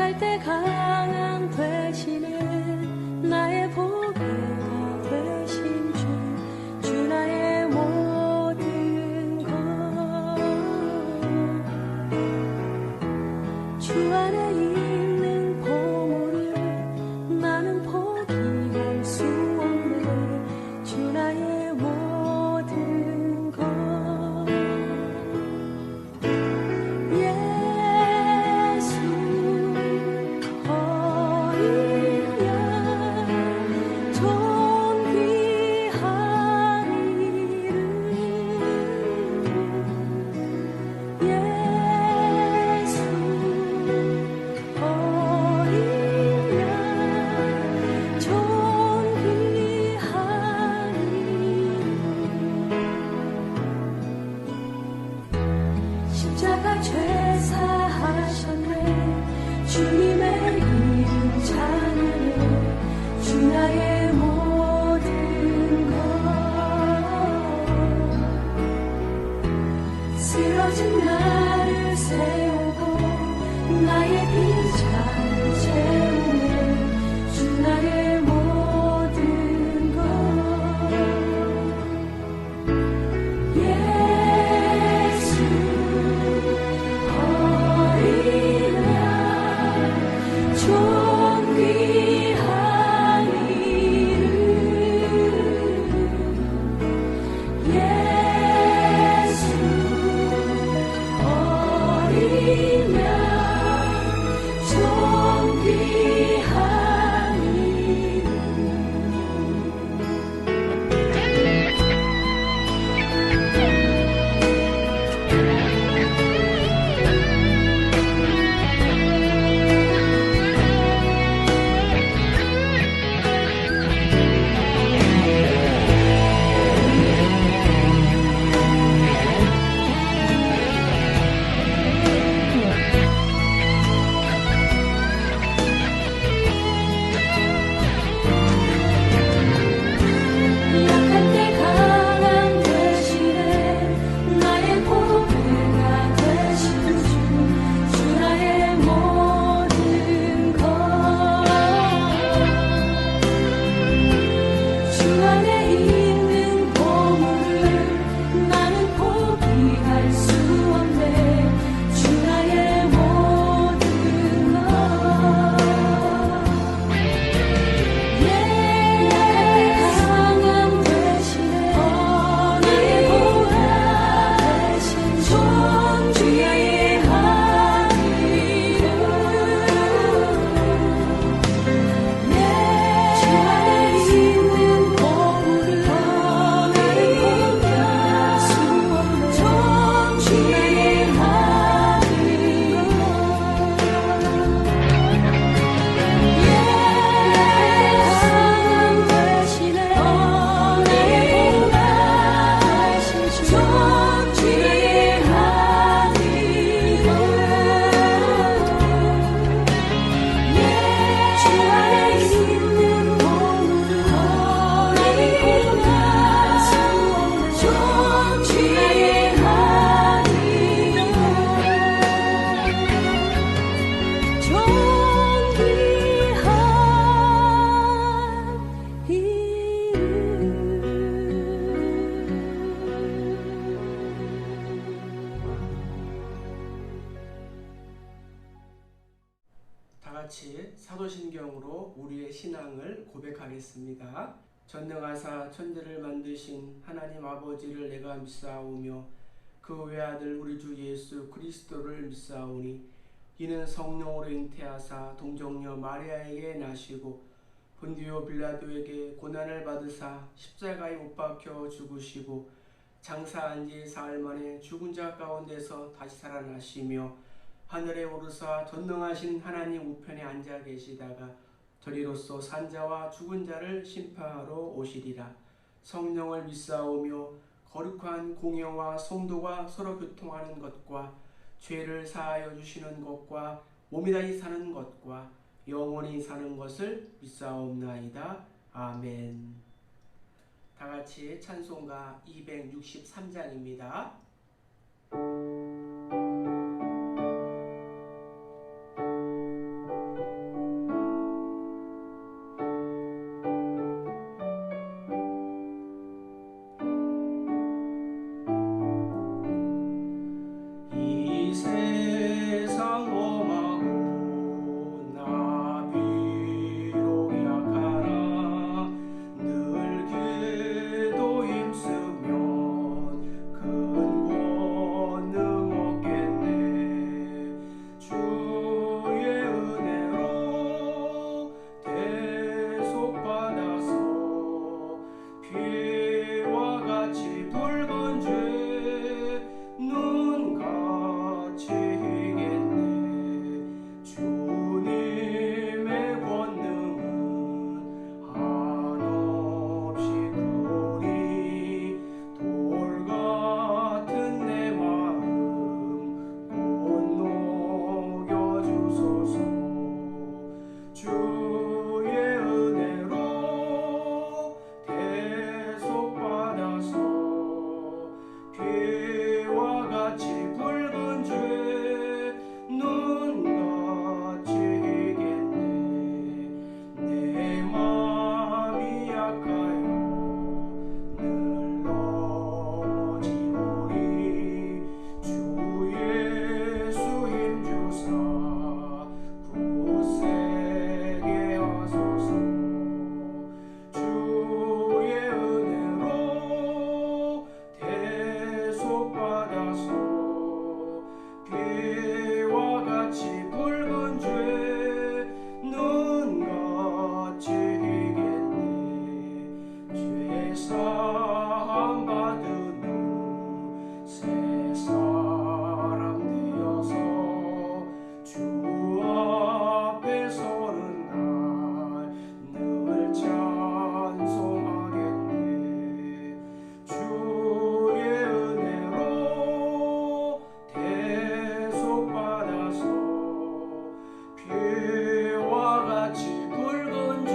약할 때 강한 대신에 나의 보배가 되신 주 나의 모든 것. 주 안에 있는 보물을 나는 포기할 수 없네. 주 나의 모든 것. 십자가 죄사하셨네. 주님의 이름 찬양해. 주 나의 모든 것. 쓰러진 나를 세우고 나의 빈잔을 채우네. 주 나의 모든 것. 같이 사도신경으로 우리의 신앙을 고백하겠습니다. 전능하사 천지를 만드신 하나님 아버지를 내가 믿사오며 그 외아들 우리 주 예수 그리스도를 믿사오니 이는 성령으로 잉태하사 동정녀 마리아에게 나시고 본디오 빌라도에게 고난을 받으사 십자가에 못 박혀 죽으시고 장사한 지 사흘 만에 죽은 자 가운데서 다시 살아나시며 하늘에 오르사 전능하신 하나님 우편에 앉아 계시다가 저리로서 산자와 죽은 자를 심판하러 오시리라. 성령을 믿사오며 거룩한 공예와 성도가 서로 교통하는 것과 죄를 사하여 주시는 것과 몸이 다시 사는 것과 영원히 사는 것을 믿사옵나이다. 아멘. 다같이 찬송가 263장입니다. 사함 받은 후 새 사람 되어서 주 앞에 서는 날 늘 찬송하겠네. 주의 은혜로 대속받아서 피와 같이 굵은 죄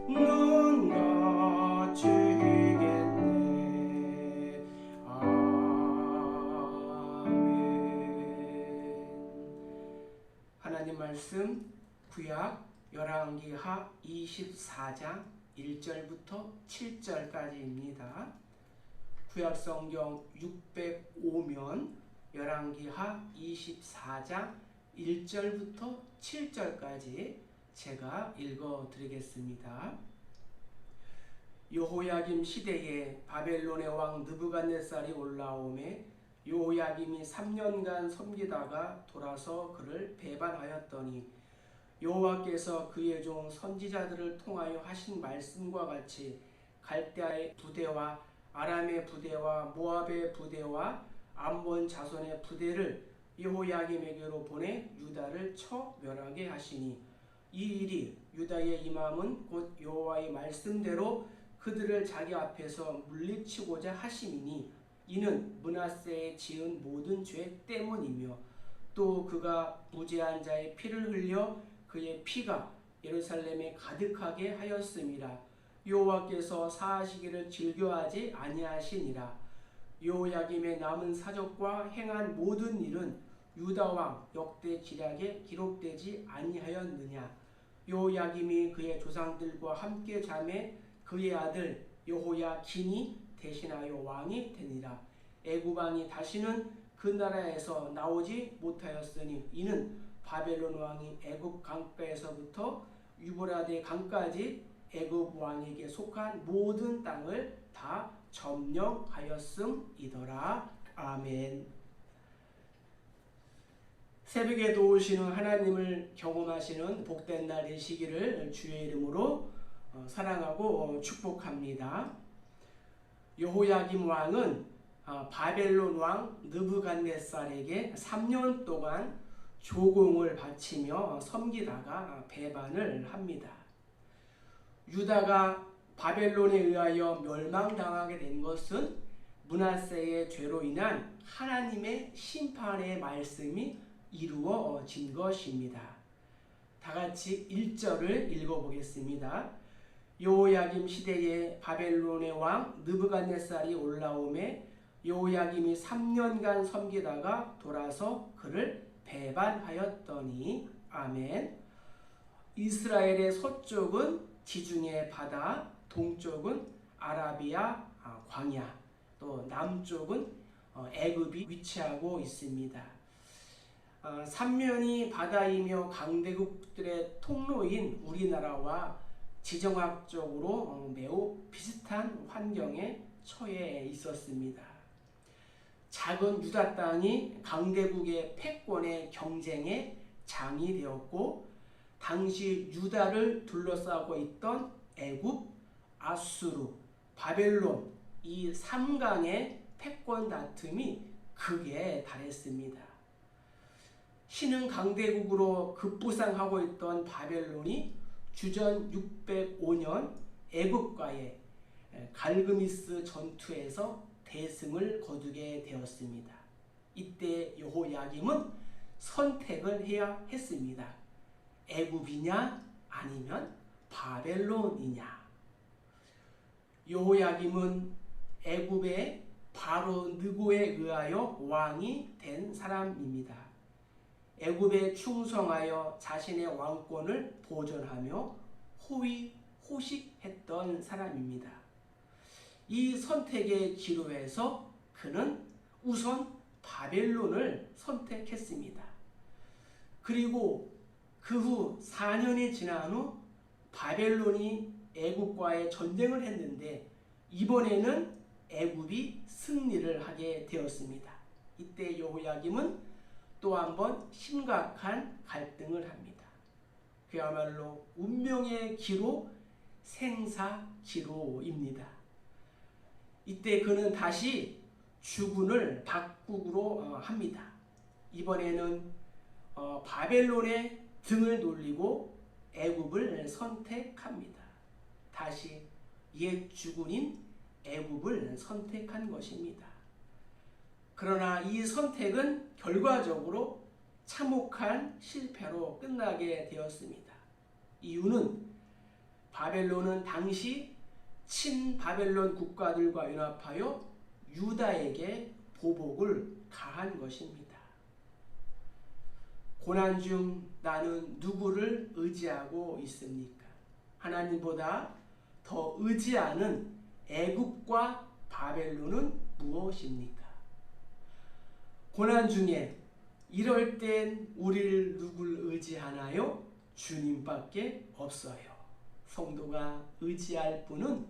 눈같이 이겠네. 아멘. 하나님 말씀 구약 열왕기하 24장 1절부터 7절까지입니다. 구약 성경 605면 열왕기하 24장 1절부터 7절까지 제가 읽어 드리겠습니다. 여호야김 시대에 바벨론의 왕 느부갓네살이 올라오매 여호야김이 3년간 섬기다가 돌아서 그를 배반하였더니 여호와께서 그의 종 선지자들을 통하여 하신 말씀과 같이 갈대아의 부대와 아람의 부대와 모압의 부대와 암몬 자손의 부대를 여호야김에게로 보내 유다를 쳐 멸하게 하시니 이 일이 유다의 임함은 곧 여호와의 말씀대로 그들을 자기 앞에서 물리치고자 하심이니 이는 므낫세의 지은 모든 죄 때문이며 또 그가 무죄한 자의 피를 흘려 그의 피가 예루살렘에 가득하게 하였음이라. 여호와께서 사하시기를 즐겨하지 아니하시니라. 여호야김의 남은 사적과 행한 모든 일은 유다왕 역대 기략에 기록되지 아니하였느냐. 여호야김이 그의 조상들과 함께 자매 그의 아들 여호야긴이 대신하여 왕이 되니라. 애굽 왕이 다시는 그 나라에서 나오지 못하였으니 이는 바벨론 왕이 애굽 강가에서부터 유브라데 강까지 애굽 왕에게 속한 모든 땅을 다 점령하였음이더라. 아멘. 새벽에 도우시는 하나님을 경험하시는 복된 날 되시기를 주의 이름으로 사랑하고 축복합니다. 여호야김 왕은 바벨론 왕 느부갓네살에게 3년 동안 조공을 바치며 섬기다가 배반을 합니다. 유다가 바벨론에 의하여 멸망당하게 된 것은 므낫세의 죄로 인한 하나님의 심판의 말씀이 이루어진 것입니다. 다같이 1절을 읽어보겠습니다. 여호야김 시대에 바벨론의 왕 느부갓네살이 올라오매 여호야김이 3년간 섬기다가 돌아서 그를 배반하였더니 아멘. 이스라엘의 서쪽은 지중해 바다, 동쪽은 아라비아 광야, 또 남쪽은 애굽이 위치하고 있습니다. 삼면이 바다이며 강대국들의 통로인 우리나라와 지정학적으로 매우 비슷한 환경에 처해 있었습니다. 작은 유다 땅이 강대국의 패권의 경쟁의 장이 되었고 당시 유다를 둘러싸고 있던 애굽, 아수르, 바벨론 이 3강의 패권 다툼이 극에 달했습니다. 신흥 강대국으로 급부상하고 있던 바벨론이 주전 605년 애굽과의 갈그미스 전투에서 대승을 거두게 되었습니다. 이때 여호야김은 선택을 해야 했습니다. 애굽이냐 아니면 바벨론이냐. 여호야김은 애굽의 바로 느고에 의하여 왕이 된 사람입니다. 애굽에 충성하여 자신의 왕권을 보존하며 호의호식했던 사람입니다. 이 선택의 기로에서 그는 우선 바벨론을 선택했습니다. 그리고 그 후 4년이 지난 후 바벨론이 애굽과의 전쟁을 했는데 이번에는 애굽이 승리를 하게 되었습니다. 이때 여호야김은 또 한 번 심각한 갈등을 합니다. 그야말로 운명의 기로 생사기로입니다. 이때 그는 다시 주군을 박국으로 합니다. 이번에는 바벨론의 등을 돌리고 애굽을 선택합니다. 다시 옛 주군인 애굽을 선택한 것입니다. 그러나 이 선택은 결과적으로 참혹한 실패로 끝나게 되었습니다. 이유는 바벨론은 당시 친바벨론 국가들과 연합하여 유다에게 보복을 가한 것입니다. 고난 중 나는 누구를 의지하고 있습니까? 하나님보다 더 의지하는 애굽과 바벨론은 무엇입니까? 고난 중에 이럴 땐 우리를 누굴 의지하나요? 주님밖에 없어요. 성도가 의지할 분은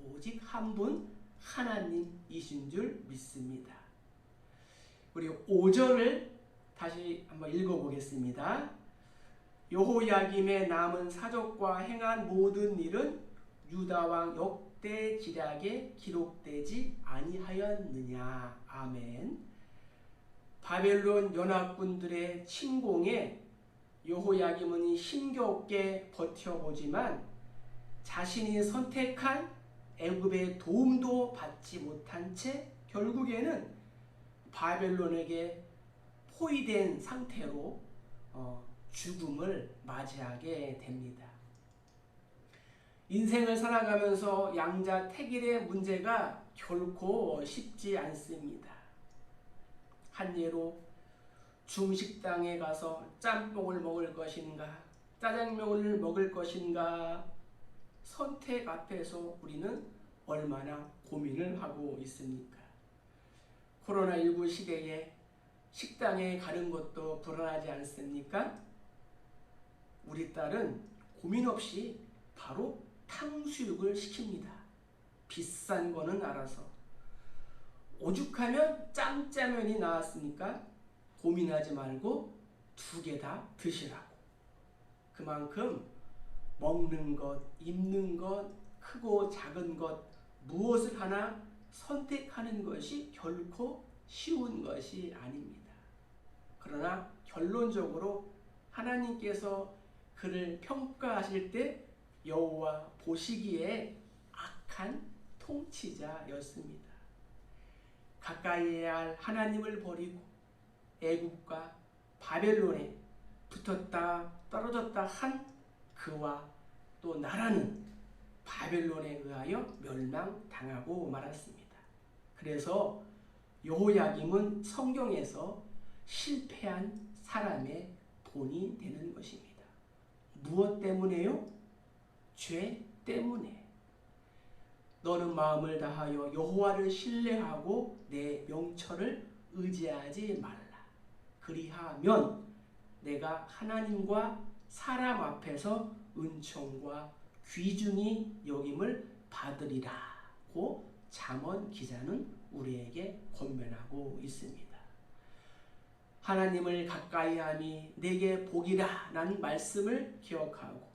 오직 한 분 하나님이신 줄 믿습니다. 우리 5절을 다시 한번 읽어보겠습니다. 여호야김의 남은 사적과 행한 모든 일은 유다 왕 역대지략에 기록되지 아니하였느냐. 아멘. 바벨론 연합군들의 침공에 여호야김은 힘겹게 버텨보지만 자신이 선택한 애굽의 도움도 받지 못한 채 결국에는 바벨론에게 포위된 상태로 죽음을 맞이하게 됩니다. 인생을 살아가면서 양자택일의 문제가 결코 쉽지 않습니다. 한 예로 중식당에 가서 짬뽕을 먹을 것인가 짜장면을 먹을 것인가 선택 앞에서 우리는 얼마나 고민을 하고 있습니까? 코로나19 시대에 식당에 가는 것도 불안하지 않습니까? 우리 딸은 고민 없이 바로 탕수육을 시킵니다. 비싼 거는 알아서. 오죽하면 짬짜면이 나왔으니까 고민하지 말고 2개 다 드시라고. 그만큼 먹는 것, 입는 것, 크고 작은 것 무엇을 하나 선택하는 것이 결코 쉬운 것이 아닙니다. 그러나 결론적으로 하나님께서 그를 평가하실 때 여호와 보시기에 악한 통치자였습니다. 가까이 해야 할 하나님을 버리고 애굽과 바벨론에 붙었다 떨어졌다 한 그와 또 나라는 바벨론에 의하여 멸망당하고 말았습니다. 그래서 여호야김은 성경에서 실패한 사람의 본이 되는 것입니다. 무엇 때문에요? 죄 때문에. 너는 마음을 다하여 여호와를 신뢰하고 내 명철을 의지하지 말라. 그리하면 내가 하나님과 사람 앞에서 은총과 귀중히 여김을 받으리라고 잠언 기자는 우리에게 권면하고 있습니다. 하나님을 가까이함이 내게 복이라 라는 말씀을 기억하고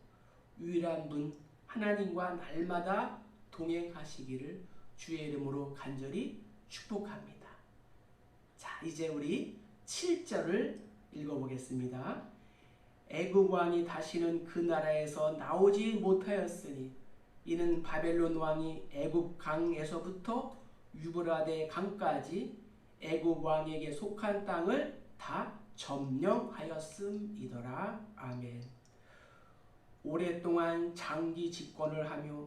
유일한 분 하나님과 날마다 동행하시기를 주의 이름으로 간절히 축복합니다. 자, 이제 우리 7절을 읽어보겠습니다. 애굽 왕이 다시는 그 나라에서 나오지 못하였으니 이는 바벨론 왕이 애굽 강에서부터 유브라데 강까지 애굽 왕에게 속한 땅을 다 점령하였음이더라. 아멘. 오랫동안 장기 집권을 하며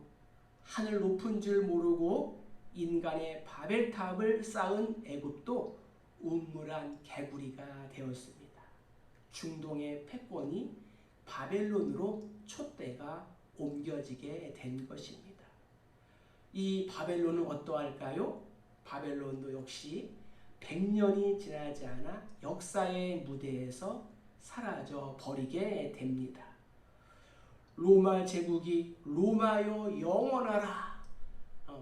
하늘 높은 줄 모르고 인간의 바벨탑을 쌓은 애굽도 우물한 개구리가 되었습니다. 중동의 패권이 바벨론으로 촛대가 옮겨지게 된 것입니다. 이 바벨론은 어떠할까요? 바벨론도 역시 100년이 지나지 않아 역사의 무대에서 사라져 버리게 됩니다. 로마 제국이 로마여 영원하라,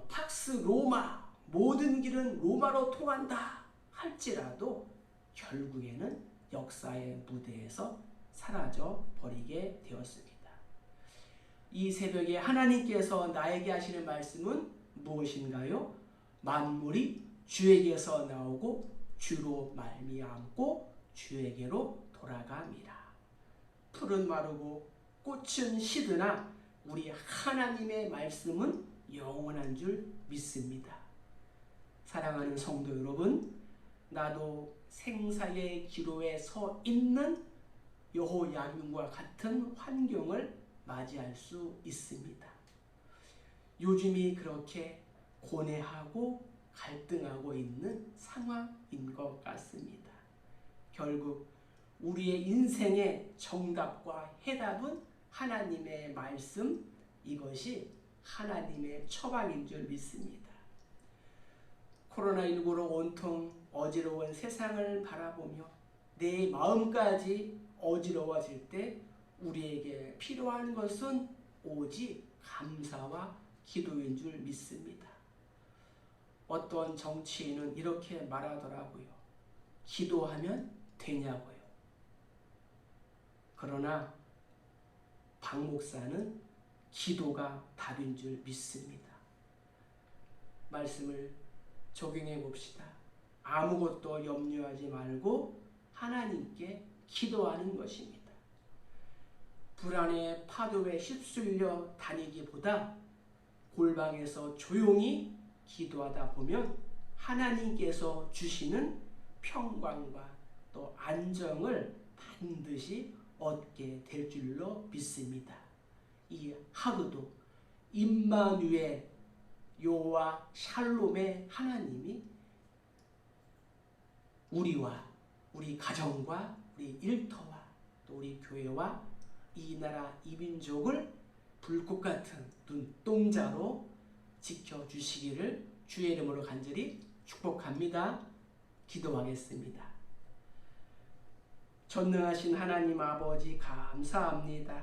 팍스 로마, 모든 길은 로마로 통한다 할지라도 결국에는 역사의 무대에서 사라져 버리게 되었습니다. 이 새벽에 하나님께서 나에게 하시는 말씀은 무엇인가요? 만물이 주에게서 나오고 주로 말미암고 주에게로 돌아갑니다. 풀은 마르고 꽃은 시드나 우리 하나님의 말씀은 영원한 줄 믿습니다. 사랑하는 성도 여러분, 나도 생사의 기로에 서 있는 여호야김과 같은 환경을 맞이할 수 있습니다. 요즘이 그렇게 고뇌하고 갈등하고 있는 상황인 것 같습니다. 결국 우리의 인생의 정답과 해답은 하나님의 말씀, 이것이 하나님의 처방인 줄 믿습니다. 코로나19로 온통 어지러운 세상을 바라보며 내 마음까지 어지러워질 때 우리에게 필요한 것은 오직 감사와 기도인 줄 믿습니다. 어떤 정치인은 이렇게 말하더라고요. 기도하면 되냐고요. 그러나 박 목사는 기도가 답인 줄 믿습니다. 말씀을 적용해 봅시다. 아무것도 염려하지 말고 하나님께 기도하는 것입니다. 불안의 파도에 휩쓸려 다니기보다 골방에서 조용히 기도하다 보면 하나님께서 주시는 평강과 또 안정을 반드시 얻게 될 줄로 믿습니다. 이 하루도 임마누엘 여호와 샬롬의 하나님이 우리와 우리 가정과 우리 일터와 또 우리 교회와 이 나라 이 민족을 불꽃 같은 눈동자로 지켜주시기를 주의 이름으로 간절히 축복합니다. 기도하겠습니다. 전능하신 하나님 아버지 감사합니다.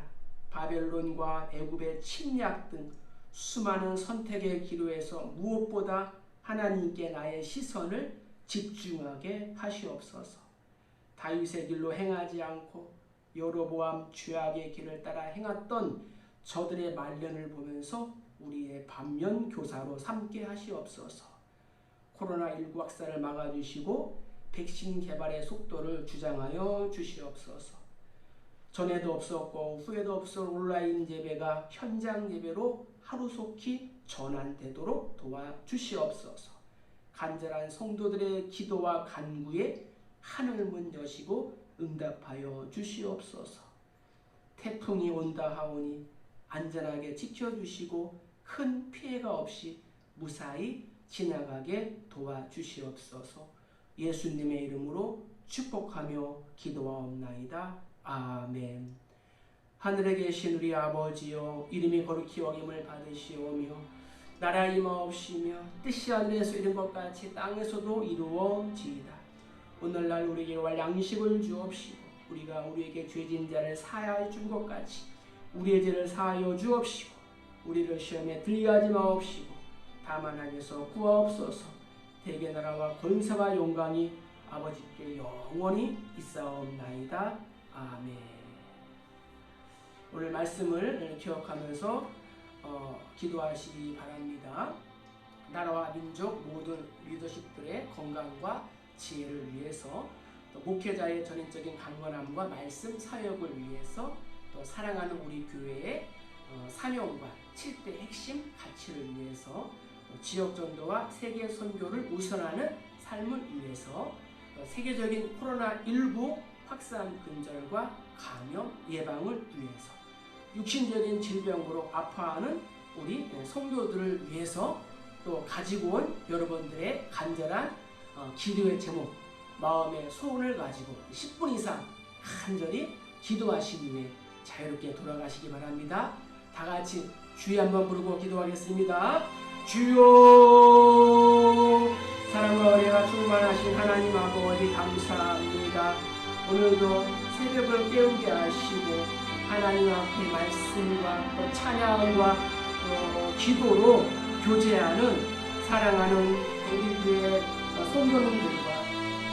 바벨론과 애굽의 침략 등 수많은 선택의 기로에서 무엇보다 하나님께 나의 시선을 집중하게 하시옵소서. 다윗의 길로 행하지 않고 여로보암 죄악의 길을 따라 행했던 저들의 말년을 보면서 우리의 반면 교사로 삼게 하시옵소서. 코로나19 확산을 막아주시고 백신 개발의 속도를 주장하여 주시옵소서. 전에도 없었고 후에도 없을 온라인 예배가 현장 예배로 하루속히 전환되도록 도와주시옵소서. 간절한 성도들의 기도와 간구에 하늘문 여시고 응답하여 주시옵소서. 태풍이 온다 하오니 안전하게 지켜주시고 큰 피해가 없이 무사히 지나가게 도와주시옵소서. 예수님의 이름으로 축복하며 기도하옵나이다. 아멘. 하늘에 계신 우리 아버지여, 이름이 거룩히 여김을 받으시오며 나라 임하옵시며 뜻이 하늘에서 이룬 것 같이 땅에서도 이루어지이다. 오늘날 우리에게 월 양식을 주옵시고 우리가 우리에게 죄진 자를 사하여 준 것 같이 우리의 죄를 사하여 주옵시고 우리를 시험에 들게 하지 마옵시고 다만 악에서 구하옵소서. 대개 나라와 권세와 영광이 아버지께 영원히 있사옵나이다. 아멘. 오늘 말씀을 기억하면서 기도하시기 바랍니다. 나라와 민족 모든 리더십들의 건강과 지혜를 위해서, 또 목회자의 전인적인 강건함과 말씀 사역을 위해서, 또 사랑하는 우리 교회의 사명과 7대 핵심 가치를 위해서, 또 지역 전도와 세계 선교를 우선하는 삶을 위해서, 또 세계적인 코로나19 확산 근절과 감염 예방을 위해서, 육신적인 질병으로 아파하는 우리 성도들을 위해서, 또 가지고 온 여러분들의 간절한 기도의 제목, 마음의 소원을 가지고 10분 이상 간절히 기도하신 후에 자유롭게 돌아가시기 바랍니다. 다 같이 주여 한번 부르고 기도하겠습니다. 주여, 사랑과 은혜가 충만하신 하나님 아버지 감사합니다. 오늘도 새벽을 깨우게 하시고 하나님 앞에 말씀과 또 찬양과 또 기도로 교제하는 사랑하는 우리 교회 성도님들과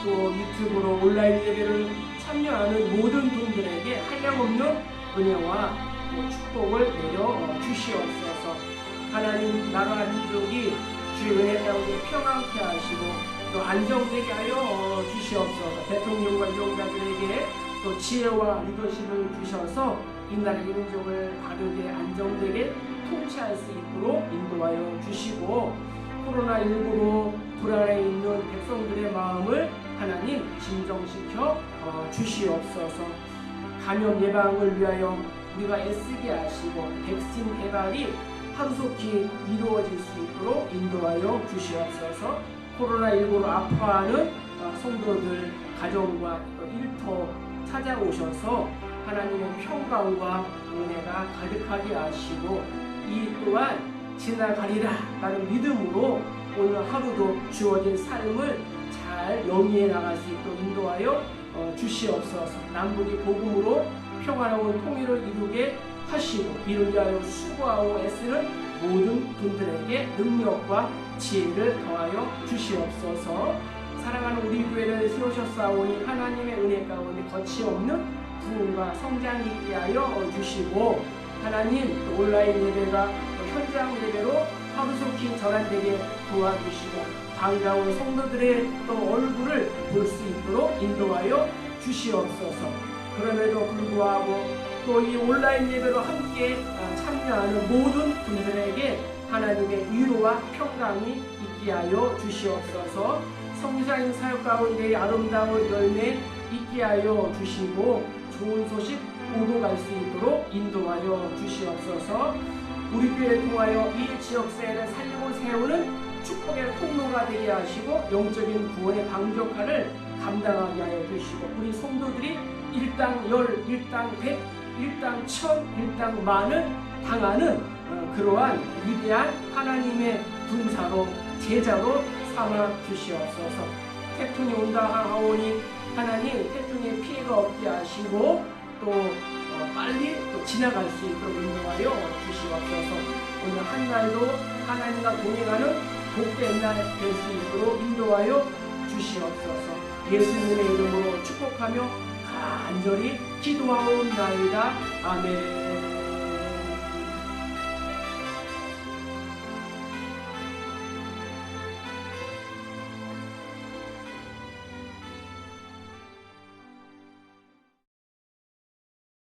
또 유튜브로 온라인 예배를 참여하는 모든 분들에게 한량없는 은혜와 또 축복을 내려 주시옵소서. 하나님, 나라와 민족이 주의 은혜 가운데 평안케 하시고 또 안정되게 하여 주시옵소서. 대통령과 유공자들에게 또 지혜와 리더십을 주셔서 이 나라의 민족을 바르게 안정되게 통치할 수 있도록 인도하여 주시고, 코로나19로 불안해 있는 백성들의 마음을 하나님 진정시켜 주시옵소서. 감염 예방을 위하여 우리가 애쓰게 하시고 백신 개발이 하루속히 이루어질 수 있도록 인도하여 주시옵소서. 코로나19로 아파하는 성도들 가정과 일터 찾아오셔서 하나님의 평강과 은혜가 가득하게 하시고, 이 또한 지나가리라 라는 믿음으로 오늘 하루도 주어진 삶을 잘 영위해 나갈 수 있도록 인도하여 주시옵소서. 남북이 복음으로 평화로운 통일을 이루게 하시고, 이를 위하여 수고하고 애쓰는 모든 분들에게 능력과 지혜를 더하여 주시옵소서. 사랑하는 우리 교회를 세우셨사오니 하나님의 은혜 가운데 거침없는 부흥과 성장이 있게 하여 주시고, 하나님 온라인 예배가 현장 예배로 하루속히 전환되게 도와주시고, 반가운 성도들의 또 얼굴을 볼 수 있도록 인도하여 주시옵소서. 그럼에도 불구하고 또 이 온라인 예배로 함께 참여하는 모든 분들에게 하나님의 위로와 평강이 있게 하여 주시옵소서. 성사인 사역 가운데 아름다운 열매 있게 하여 주시고, 좋은 소식 오고 갈 수 있도록 인도하여 주시옵소서. 우리 교회를 통하여 이 지역사회를 살리고 세우는 축복의 통로가 되게 하시고, 영적인 구원의 방적화를 감당하게 하여 주시고, 우리 성도들이 일당 열, 일당 백, 일당 천, 일당 만을 당하는 그러한 위대한 하나님의 군사로 제자로 삼아 주시옵소서. 태풍이 온다 하오니 하나님 태풍의 피해가 없게 하시고 또 빨리 또 지나갈 수 있도록 인도하여 주시옵소서. 오늘 한 날도 하나님과 동행하는 복된 날 될 수 있도록 인도하여 주시옵소서. 예수님의 이름으로 축복하며 간절히 기도하옵나이다. 아멘.